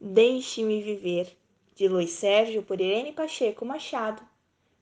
Deixe-me viver, de Luiz Sérgio por Irene Pacheco Machado.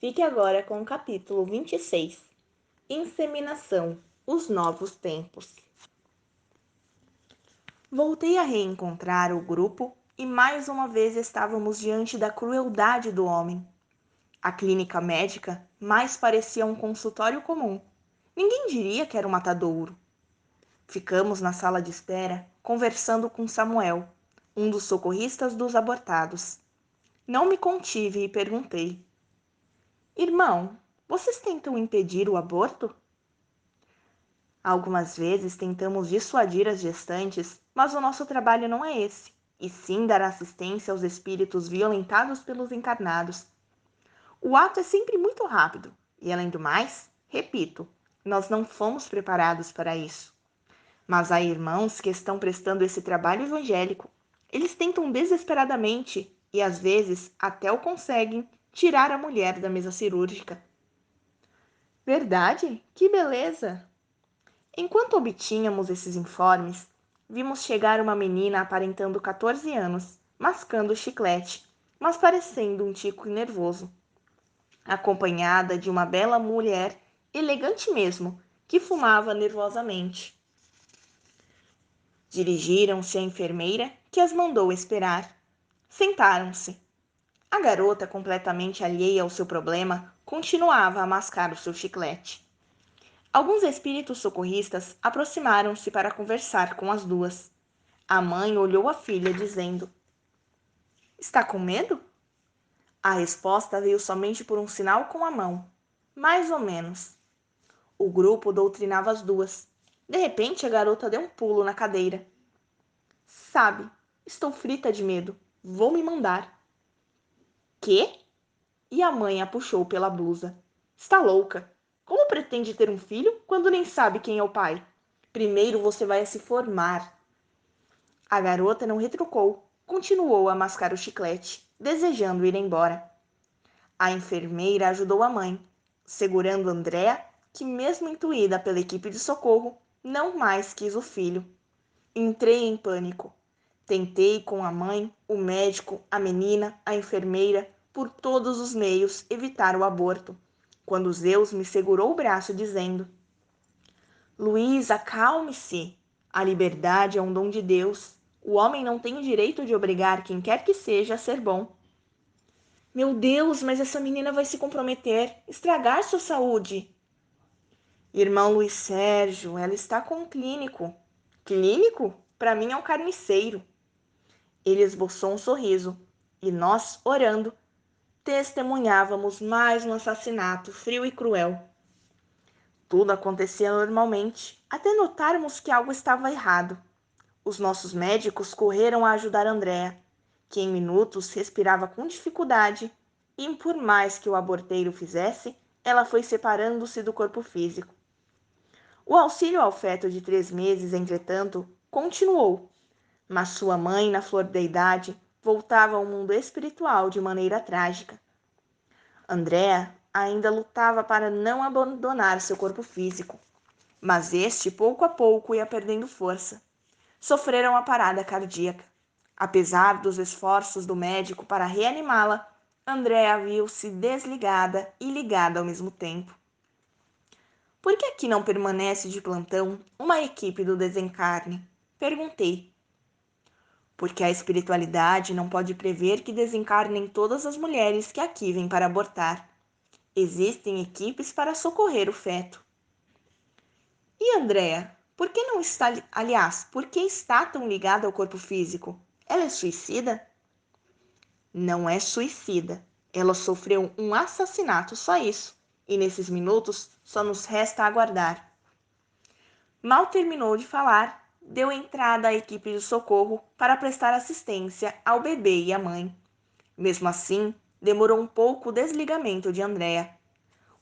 Fique agora com o capítulo 26. Inseminação, os novos tempos. Voltei a reencontrar o grupo e mais uma vez estávamos diante da crueldade do homem. A clínica médica mais parecia um consultório comum. Ninguém diria que era um matadouro. Ficamos na sala de espera, conversando com Samuel, um dos socorristas dos abortados. Não me contive e perguntei: Irmão, vocês tentam impedir o aborto? Algumas vezes tentamos dissuadir as gestantes, mas o nosso trabalho não é esse, e sim dar assistência aos espíritos violentados pelos encarnados. O ato é sempre muito rápido, e além do mais, repito, nós não fomos preparados para isso. Mas há irmãos que estão prestando esse trabalho evangélico. Eles tentam desesperadamente, e às vezes até o conseguem, tirar a mulher da mesa cirúrgica. Verdade? Que beleza! Enquanto obtínhamos esses informes, vimos chegar uma menina aparentando 14 anos, mascando chiclete, mas parecendo um tico nervoso, acompanhada de uma bela mulher, elegante mesmo, que fumava nervosamente. Dirigiram-se à enfermeira, que as mandou esperar. Sentaram-se. A garota, completamente alheia ao seu problema, continuava a mascar o seu chiclete. Alguns espíritos socorristas aproximaram-se para conversar com as duas. A mãe olhou a filha, dizendo: Está com medo? A resposta veio somente por um sinal com a mão. Mais ou menos. O grupo doutrinava as duas. De repente, a garota deu um pulo na cadeira. Sabe, estou frita de medo. Vou me mandar. Quê? E a mãe a puxou pela blusa. Está louca? Como pretende ter um filho quando nem sabe quem é o pai? Primeiro você vai se formar. A garota não retrucou. Continuou a mascar o chiclete, desejando ir embora. A enfermeira ajudou a mãe, segurando Andréa, que mesmo intuída pela equipe de socorro, não mais quis o filho. Entrei em pânico. Tentei com a mãe, o médico, a menina, a enfermeira, por todos os meios, evitar o aborto, quando Zeus me segurou o braço, dizendo: Luísa, acalme-se. A liberdade é um dom de Deus. O homem não tem o direito de obrigar quem quer que seja a ser bom. Meu Deus, mas essa menina vai se comprometer, estragar sua saúde. Irmão Luiz Sérgio, ela está com um clínico. Clínico? Para mim é um carniceiro. Ele esboçou um sorriso, e nós, orando, testemunhávamos mais um assassinato frio e cruel. Tudo acontecia normalmente, até notarmos que algo estava errado. Os nossos médicos correram a ajudar Andréa, que em minutos respirava com dificuldade, e por mais que o aborteiro fizesse, ela foi separando-se do corpo físico. O auxílio ao feto de 3 meses, entretanto, continuou, mas sua mãe, na flor da idade, voltava ao mundo espiritual de maneira trágica. Andréa ainda lutava para não abandonar seu corpo físico, mas este, pouco a pouco, ia perdendo força. Sofreram a parada cardíaca. Apesar dos esforços do médico para reanimá-la, Andréa viu-se desligada e ligada ao mesmo tempo. Por que aqui não permanece de plantão uma equipe do desencarne? Perguntei. Porque a espiritualidade não pode prever que desencarnem todas as mulheres que aqui vêm para abortar. Existem equipes para socorrer o feto. E Andréa, por que não está, aliás, por que está tão ligada ao corpo físico? Ela é suicida? Não é suicida. Ela sofreu um assassinato, só isso. E nesses minutos só nos resta aguardar. Mal terminou de falar, deu entrada à equipe de socorro para prestar assistência ao bebê e à mãe. Mesmo assim, demorou um pouco o desligamento de Andréa.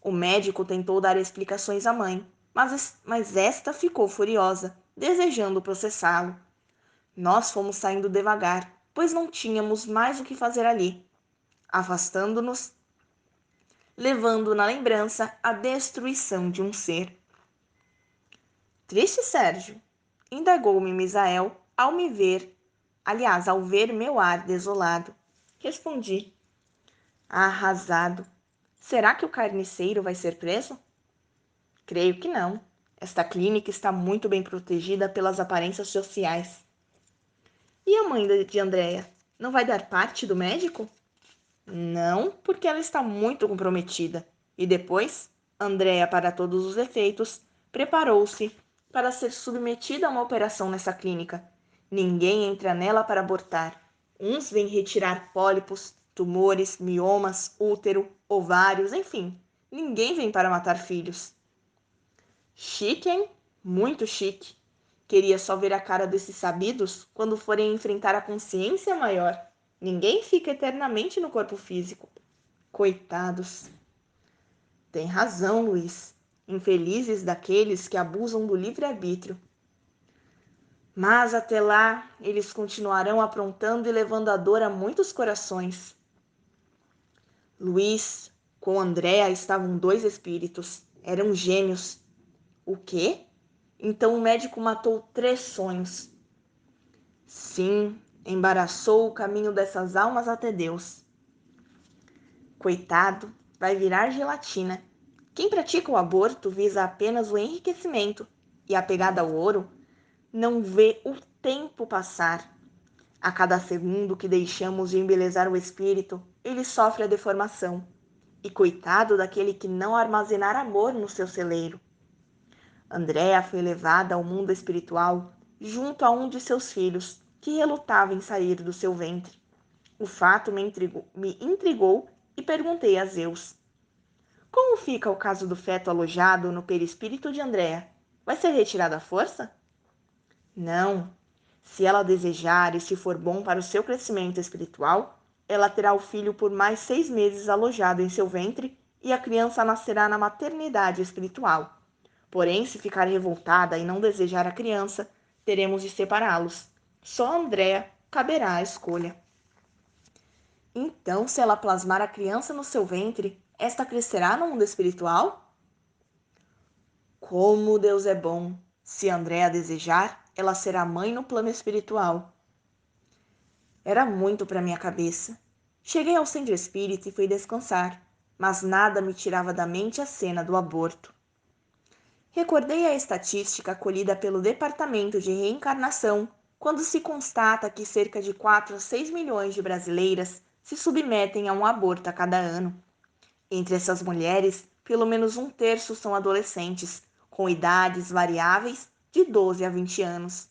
O médico tentou dar explicações à mãe, mas esta ficou furiosa, desejando processá-lo. Nós fomos saindo devagar, pois não tínhamos mais o que fazer ali, afastando-nos, levando na lembrança a destruição de um ser. Triste, Sérgio? Indagou-me Misael ao me ver Aliás, ao ver meu ar desolado, respondi: arrasado. Será que o carniceiro vai ser preso? Creio que não. Esta clínica está muito bem protegida pelas aparências sociais. E a mãe de Andréia? Não vai dar parte do médico? Não, porque ela está muito comprometida. E depois, Andréia, para todos os efeitos, preparou-se para ser submetida a uma operação nessa clínica. Ninguém entra nela para abortar. Uns vêm retirar pólipos, tumores, miomas, útero, ovários, enfim. Ninguém vem para matar filhos. Chique, hein? Muito chique. Queria só ver a cara desses sabidos quando forem enfrentar a consciência maior. Ninguém fica eternamente no corpo físico. Coitados. Tem razão, Luiz. Infelizes daqueles que abusam do livre-arbítrio. Mas até lá, eles continuarão aprontando e levando a dor a muitos corações. Luiz, com Andréa estavam dois espíritos. Eram gêmeos. O quê? Então o médico matou 3 sonhos. Sim, embaraçou o caminho dessas almas até Deus. Coitado, vai virar gelatina. Quem pratica o aborto visa apenas o enriquecimento e, apegado ao ouro, não vê o tempo passar. A cada segundo que deixamos de embelezar o espírito, ele sofre a deformação. E coitado daquele que não armazenar amor no seu celeiro. Andréa foi levada ao mundo espiritual junto a um de seus filhos, que relutava em sair do seu ventre. O fato me intrigou e perguntei a Zeus: como fica o caso do feto alojado no perispírito de Andréa? Vai ser retirado à força? Não. Se ela desejar e se for bom para o seu crescimento espiritual, ela terá o filho por mais 6 meses alojado em seu ventre e a criança nascerá na maternidade espiritual. Porém, se ficar revoltada e não desejar a criança, teremos de separá-los. Só a Andréa caberá a escolha. Então, se ela plasmar a criança no seu ventre, esta crescerá no mundo espiritual? Como Deus é bom! Se Andréa desejar, ela será mãe no plano espiritual. Era muito para minha cabeça. Cheguei ao centro espírita e fui descansar, mas nada me tirava da mente a cena do aborto. Recordei a estatística colhida pelo Departamento de Reencarnação, quando se constata que cerca de 4 a 6 milhões de brasileiras se submetem a um aborto a cada ano. Entre essas mulheres, pelo menos 1/3 são adolescentes, com idades variáveis de 12 a 20 anos.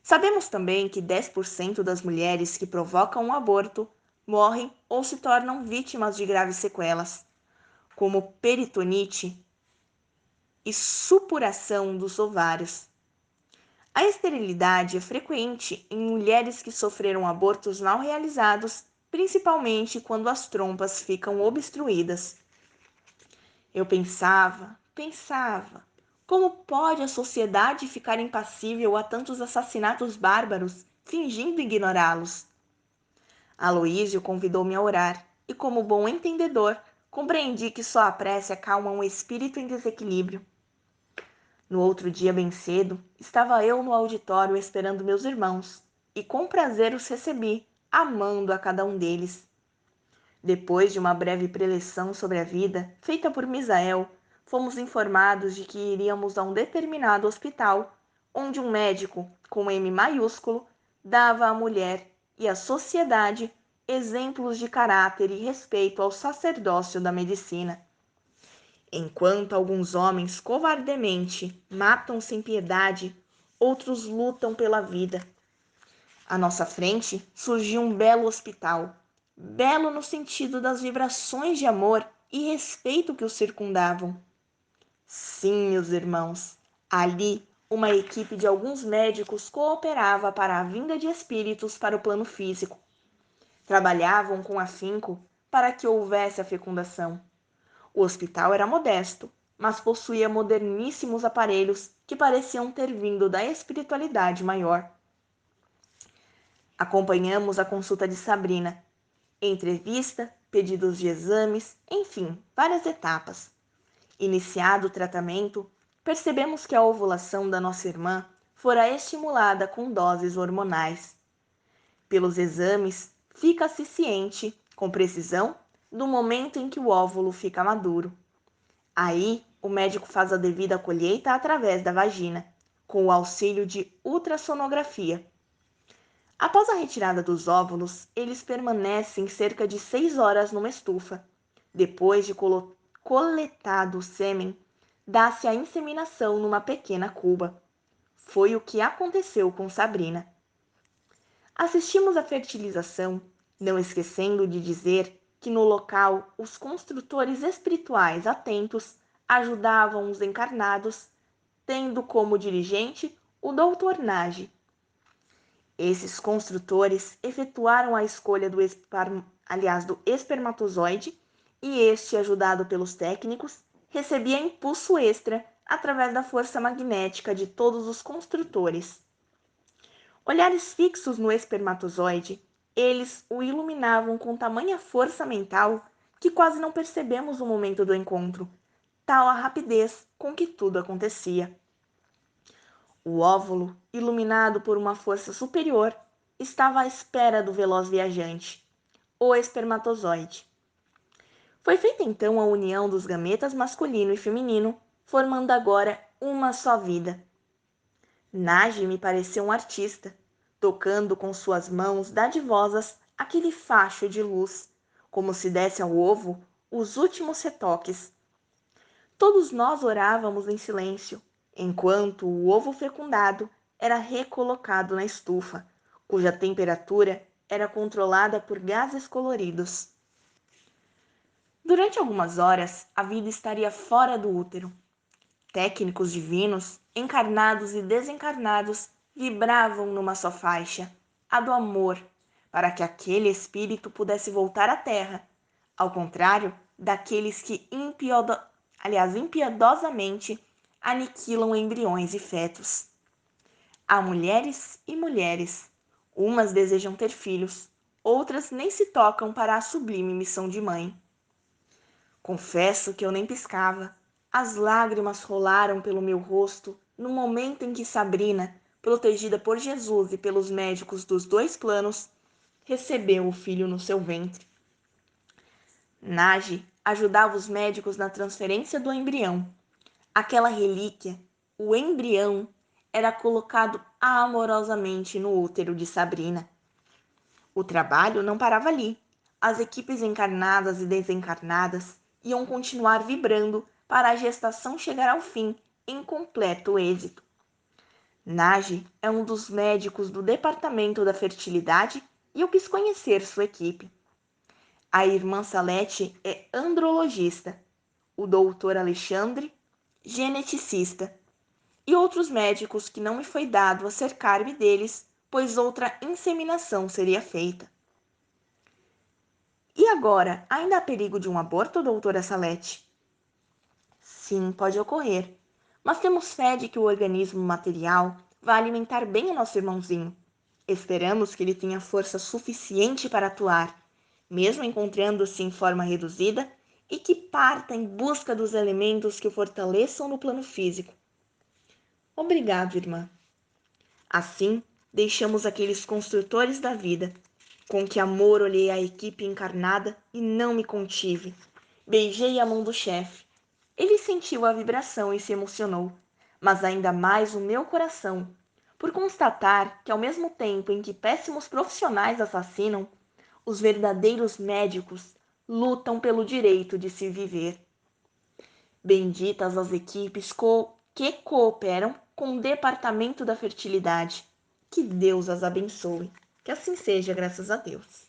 Sabemos também que 10% das mulheres que provocam um aborto morrem ou se tornam vítimas de graves sequelas, como peritonite e supuração dos ovários. A esterilidade é frequente em mulheres que sofreram abortos não realizados, principalmente quando as trompas ficam obstruídas. Eu pensava, como pode a sociedade ficar impassível a tantos assassinatos bárbaros, fingindo ignorá-los? Aloísio convidou-me a orar, e como bom entendedor, compreendi que só a prece acalma um espírito em desequilíbrio. No outro dia, bem cedo, estava eu no auditório esperando meus irmãos, e com prazer os recebi, amando a cada um deles. Depois de uma breve preleção sobre a vida, feita por Misael, fomos informados de que iríamos a um determinado hospital, onde um médico, com M maiúsculo, dava à mulher e à sociedade exemplos de caráter e respeito ao sacerdócio da medicina. Enquanto alguns homens covardemente matam sem piedade, outros lutam pela vida. À nossa frente surgiu um belo hospital, belo no sentido das vibrações de amor e respeito que o circundavam. Sim, meus irmãos, ali uma equipe de alguns médicos cooperava para a vinda de espíritos para o plano físico. Trabalhavam com afinco para que houvesse a fecundação. O hospital era modesto, mas possuía moderníssimos aparelhos que pareciam ter vindo da espiritualidade maior. Acompanhamos a consulta de Sabrina, entrevista, pedidos de exames, enfim, várias etapas. Iniciado o tratamento, percebemos que a ovulação da nossa irmã fora estimulada com doses hormonais. Pelos exames, fica-se ciente, com precisão, do momento em que o óvulo fica maduro. Aí, o médico faz a devida colheita através da vagina, com o auxílio de ultrassonografia. Após a retirada dos óvulos, eles permanecem cerca de 6 horas numa estufa. Depois de coletado o sêmen, dá-se a inseminação numa pequena cuba. Foi o que aconteceu com Sabrina. Assistimos à fertilização, não esquecendo de dizer que no local os construtores espirituais atentos ajudavam os encarnados, tendo como dirigente o Dr. Nagy. Esses construtores efetuaram a escolha do espermatozoide e este, ajudado pelos técnicos, recebia impulso extra através da força magnética de todos os construtores. Olhares fixos no espermatozoide, eles o iluminavam com tamanha força mental que quase não percebemos o momento do encontro, tal a rapidez com que tudo acontecia. O óvulo, iluminado por uma força superior, estava à espera do veloz viajante, o espermatozoide. Foi feita então a união dos gametas masculino e feminino, formando agora uma só vida. Nagy me pareceu um artista, tocando com suas mãos dadivosas aquele facho de luz, como se desse ao ovo os últimos retoques. Todos nós orávamos em silêncio, enquanto o ovo fecundado era recolocado na estufa, cuja temperatura era controlada por gases coloridos. Durante algumas horas, a vida estaria fora do útero. Técnicos divinos, encarnados e desencarnados, vibravam numa só faixa, a do amor, para que aquele espírito pudesse voltar à Terra, ao contrário daqueles que impiedosamente aniquilam embriões e fetos. Há mulheres e mulheres. Umas desejam ter filhos, outras nem se tocam para a sublime missão de mãe. Confesso que eu nem piscava. As lágrimas rolaram pelo meu rosto no momento em que Sabrina, protegida por Jesus e pelos médicos dos dois planos, recebeu o filho no seu ventre. Nagy ajudava os médicos na transferência do embrião. Aquela relíquia, o embrião, era colocado amorosamente no útero de Sabrina. O trabalho não parava ali. As equipes encarnadas e desencarnadas iam continuar vibrando para a gestação chegar ao fim em completo êxito. Nagy é um dos médicos do Departamento da Fertilidade e eu quis conhecer sua equipe. A irmã Salete é andrologista, o doutor Alexandre, geneticista, e outros médicos que não me foi dado acercar-me deles, pois outra inseminação seria feita. E agora, ainda há perigo de um aborto, doutora Salete? Sim, pode ocorrer, mas temos fé de que o organismo material vai alimentar bem o nosso irmãozinho. Esperamos que ele tenha força suficiente para atuar, mesmo encontrando-se em forma reduzida, e que parta em busca dos elementos que o fortaleçam no plano físico. Obrigado, irmã. Assim, deixamos aqueles construtores da vida. Com que amor olhei a equipe encarnada e não me contive. Beijei a mão do chefe. Ele sentiu a vibração e se emocionou, mas ainda mais o meu coração, por constatar que ao mesmo tempo em que péssimos profissionais assassinam, os verdadeiros médicos lutam pelo direito de se viver. Benditas as equipes que cooperam com o Departamento da Fertilidade. Que Deus as abençoe. Que assim seja, graças a Deus.